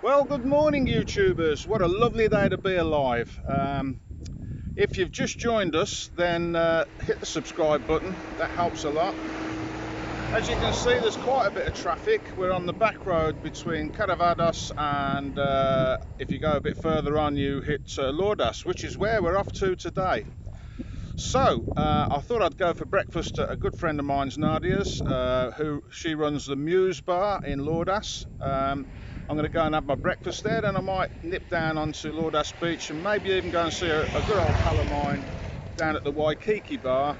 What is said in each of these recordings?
Well, good morning, YouTubers. What a lovely day to be alive. If you've just joined us, then hit the subscribe button. That helps a lot. As you can see, there's quite a bit of traffic. We're on the back road between Caravados and if you go a bit further on, you hit Lordas, which is where we're off to today. So I thought I'd go for breakfast at a good friend of mine's, Nadia's, she runs the Muse Bar in Lordas. I'm going to go and have my breakfast there, then I might nip down onto Lordas Beach and maybe even go and see a good old pal of mine down at the Waikiki Bar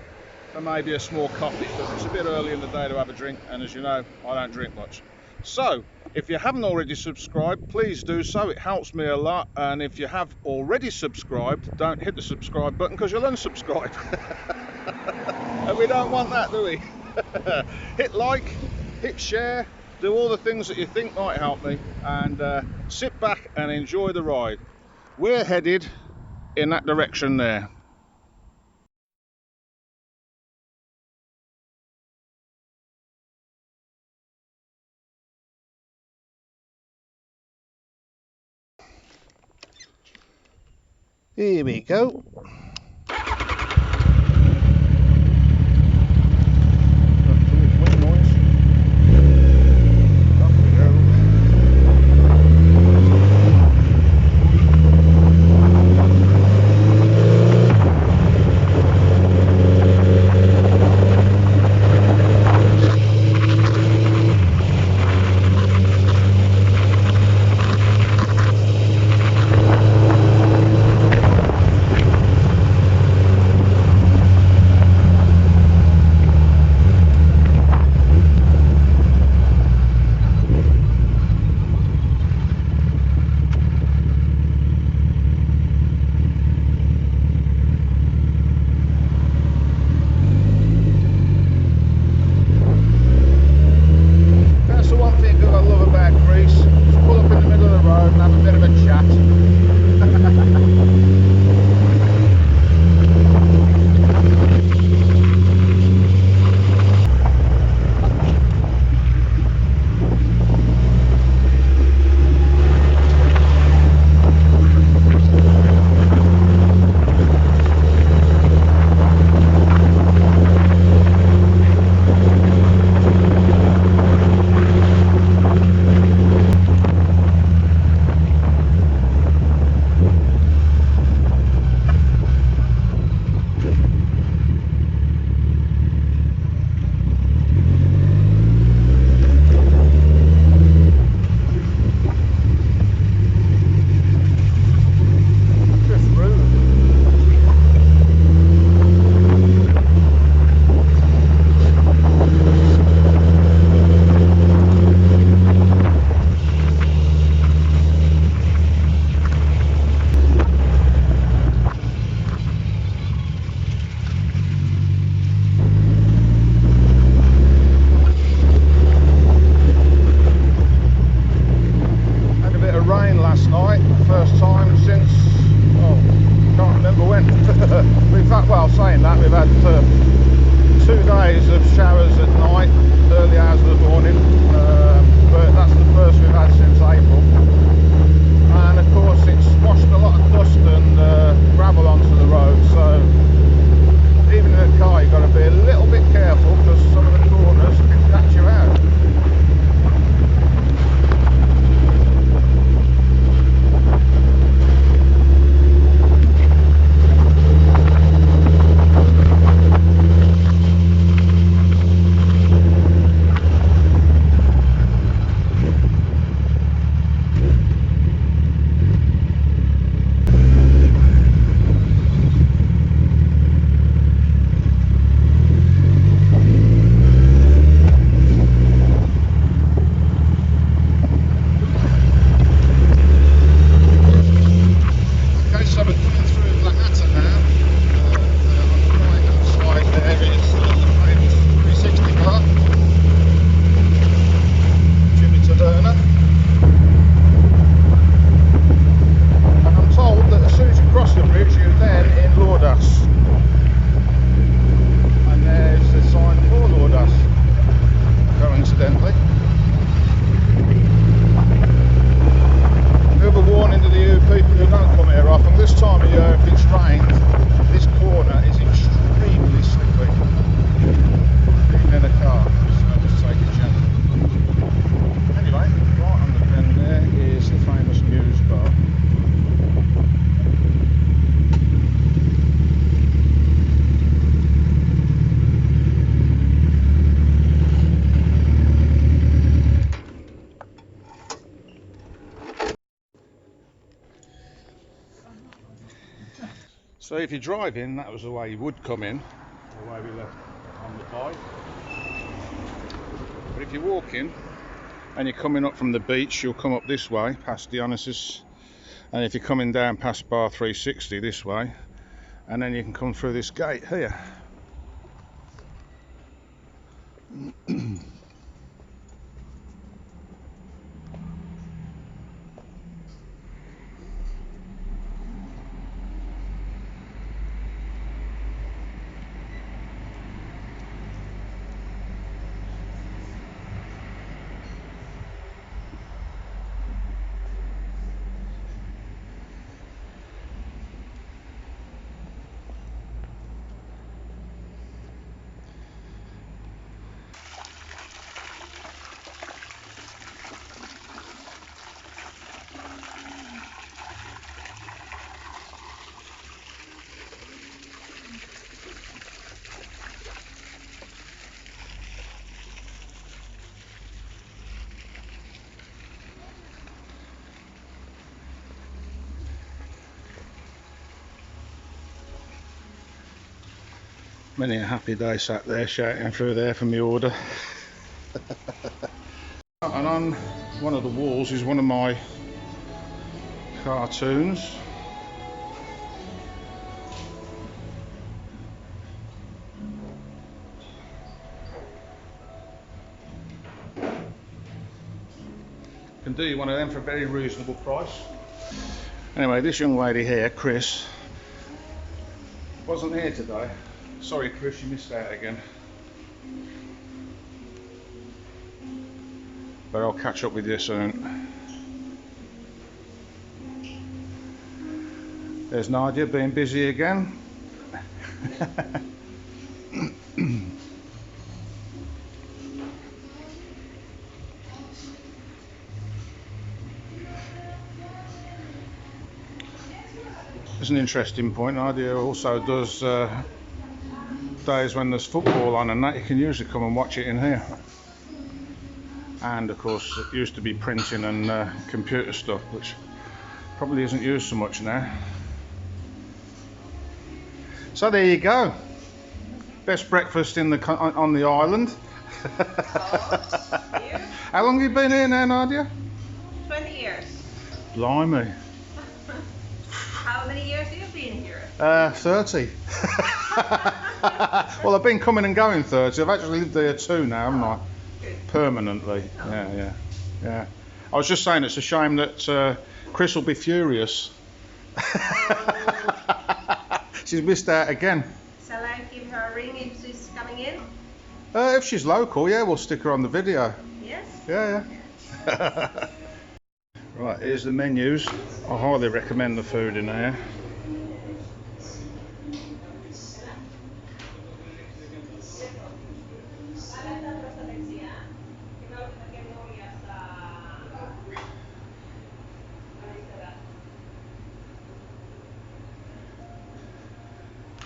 for maybe a small coffee, because it's a bit early in the day to have a drink, and as you know, I don't drink much. So if you haven't already subscribed, please do so. It helps me a lot. And if you have already subscribed, don't hit the subscribe button because you'll unsubscribe. And we don't want that, do we? Hit like, hit share, do all the things that you think might help me, and sit back and enjoy the ride. We're headed in that direction there. Here we go. So if you're driving, that was the way you would come in, the way we left on the bike. But if you're walking and you're coming up from the beach, you'll come up this way past Dionysus, and if you're coming down past Bar 360 this way, and then you can come through this gate here. Many a happy day sat there shouting through there for my order. And on one of the walls is one of my cartoons. Can do you one of them for a very reasonable price. Anyway, this young lady here, Chris, wasn't here today. Sorry Chris, you missed out again. But I'll catch up with you soon. There's Nadia being busy again. It's an interesting point. Nadia also does days when there's football on and that, you can usually come and watch it in here. And of course it used to be printing and computer stuff, which probably isn't used so much now. So there you go, best breakfast in the on the island. How long have you been here now, Nadia? 20 years. Blimey. How many years have you been here? 30. Well, I've been coming and going 30. I've actually lived there 2 now, haven't I? Permanently. Oh. Yeah. I was just saying it's a shame that Chris will be furious. She's missed out again. Shall I give her a ring if she's coming in? If she's local, yeah, we'll stick her on the video. Yes? Yeah. Right, here's the menus. I highly recommend the food in here.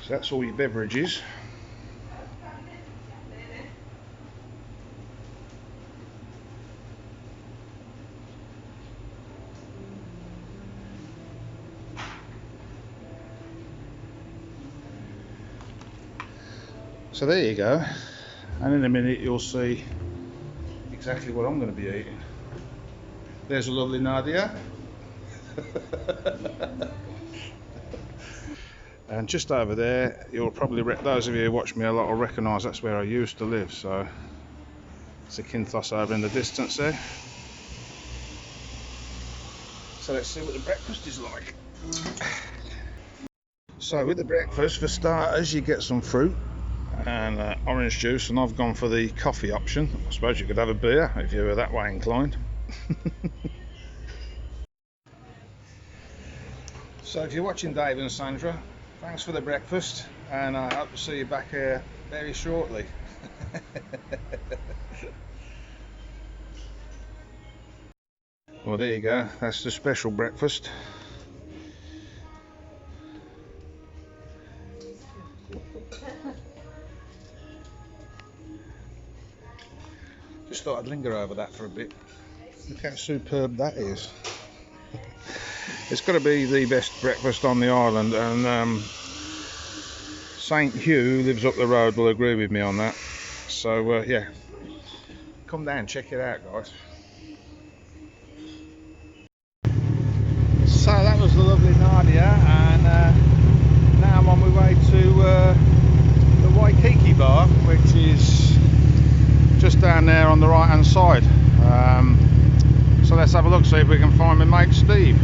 So that's all your beverages. So there you go, and in a minute you'll see exactly what I'm going to be eating. There's a lovely Nadia. And just over there, you'll probably, those of you who watch me a lot will recognise that's where I used to live, so it's a Kinthos over in the distance there. So let's see what the breakfast is like. So with the breakfast, for starters, you get some fruit and orange juice, and I've gone for the coffee option. I suppose you could have a beer if you were that way inclined. So if you're watching Dave and Sandra, thanks for the breakfast, and I hope to see you back here very shortly. Well, there you go, that's the special breakfast. Just thought I'd linger over that for a bit. Look how superb that is. It's got to be the best breakfast on the island, and St Hugh lives up the road will agree with me on that. So yeah, come down, check it out, guys. So that was the lovely Nadia, and now I'm on my way to the Waikiki Bar, which is just down there on the right hand side. So let's have a look, see if we can find my mate Steve.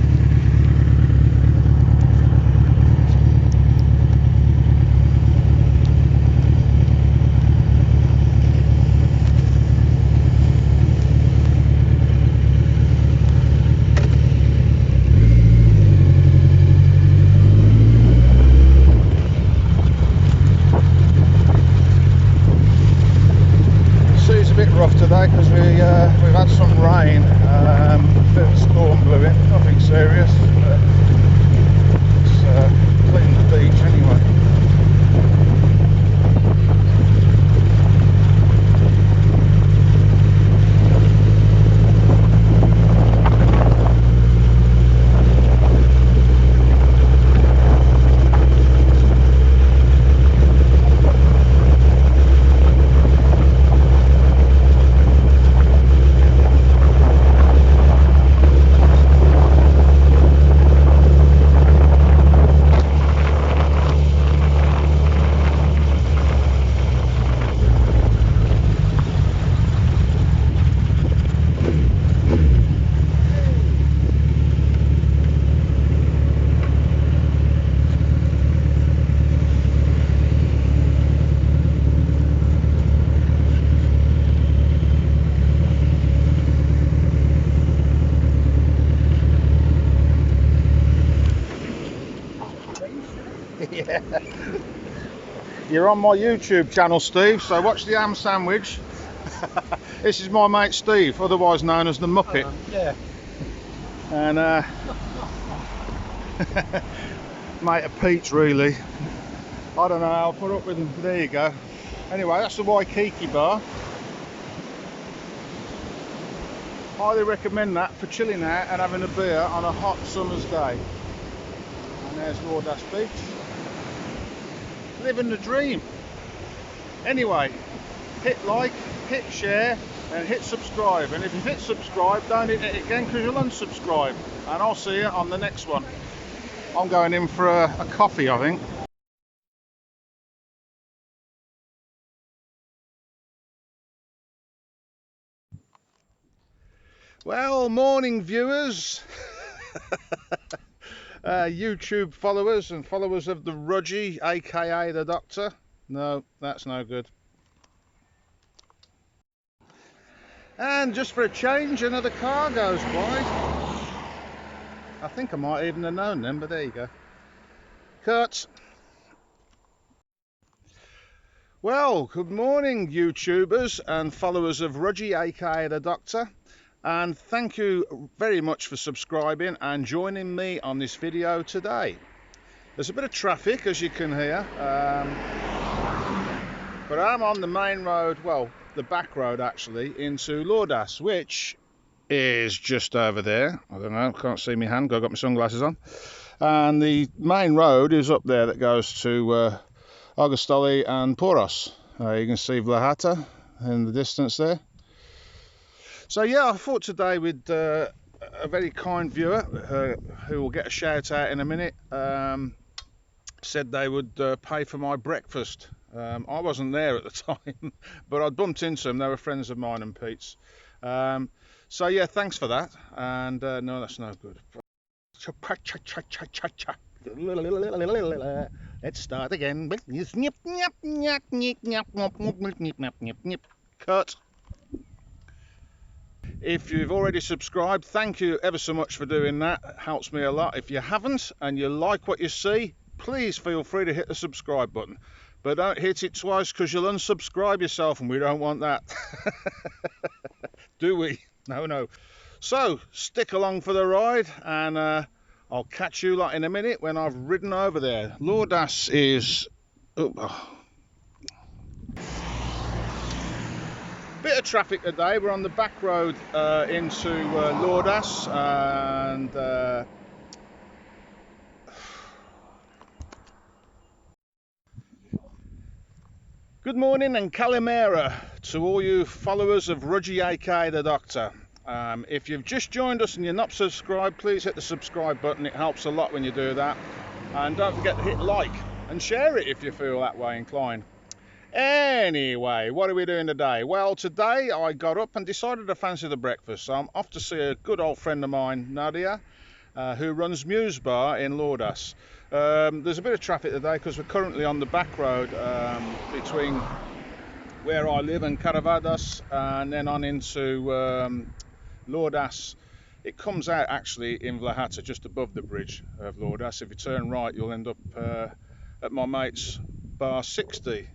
It's a bit rough today because we've had some rain, a bit of a storm blew in, nothing serious, but it's cleaning the beach anyway. Yeah. You're on my YouTube channel, Steve, so watch the ham sandwich. This is my mate Steve, otherwise known as the Muppet. Yeah. And mate of Pete's, really. I don't know how I'll put up with him. There you go. Anyway, that's the Waikiki Bar. Highly recommend that for chilling out and having a beer on a hot summer's day. And there's Lordas Beach. Living the dream. Anyway, hit like, hit share and hit subscribe, and if you hit subscribe, don't hit it again because you'll unsubscribe, and I'll see you on the next one. I'm going in for a coffee, I think. Well, morning viewers. YouTube followers and followers of the Rudgy, aka the Doctor. No, that's no good. And just for a change, another car goes by. I think I might even have known them, but there you go. Cut. Well, good morning, YouTubers and followers of Rudgy, aka the Doctor. And thank you very much for subscribing and joining me on this video today. There's a bit of traffic, as you can hear, but I'm on the main road, well, the back road actually, into Lordas, which is just over there. I don't know, can't see my hand, I've got my sunglasses on. And the main road is up there that goes to Augustoli and Poros. You can see Vlahata in the distance there. So yeah, I thought today with a very kind viewer who will get a shout out in a minute, said they would pay for my breakfast. I wasn't there at the time, but I bumped into them. They were friends of mine and Pete's. So yeah, thanks for that. And no, that's no good. Let's start again. Cut. If you've already subscribed, thank you ever so much for doing that. It helps me a lot. If you haven't and you like what you see, please feel free to hit the subscribe button. But don't hit it twice because you'll unsubscribe yourself, and we don't want that. Do we? No. So, stick along for the ride, and I'll catch you lot in a minute when I've ridden over there. Lordas is... Bit of traffic today. We're on the back road into Lordas, and Good morning and Kalimera to all you followers of Rudgy aka the Doctor. If you've just joined us and you're not subscribed, please hit the subscribe button. It helps a lot when you do that. And don't forget to hit like and share it if you feel that way inclined. Anyway, what are we doing today? Well, today I got up and decided to fancy the breakfast. So I'm off to see a good old friend of mine, Nadia, who runs Muse Bar in Lordas. There's a bit of traffic today because we're currently on the back road between where I live and Caravadas and then on into Lordas. It comes out actually in Vlahata, just above the bridge of Lordas. If you turn right, you'll end up at my mate's bar 60.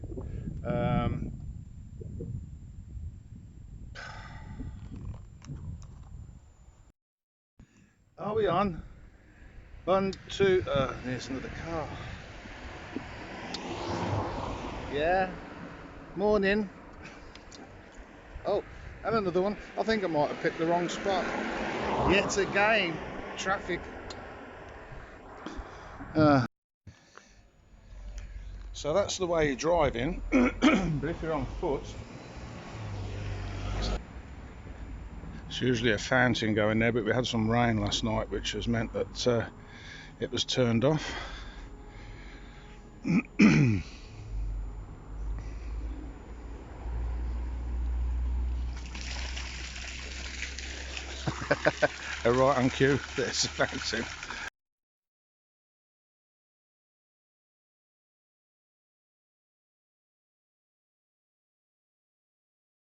Are we on? 1, 2, there's another car. Yeah, morning. Oh, and another one. I think I might have picked the wrong spot. Yet again, traffic. So that's the way you're driving, but if you're on foot, it's usually a fountain going there, but we had some rain last night, which has meant that it was turned off. Right on cue, there's a fountain.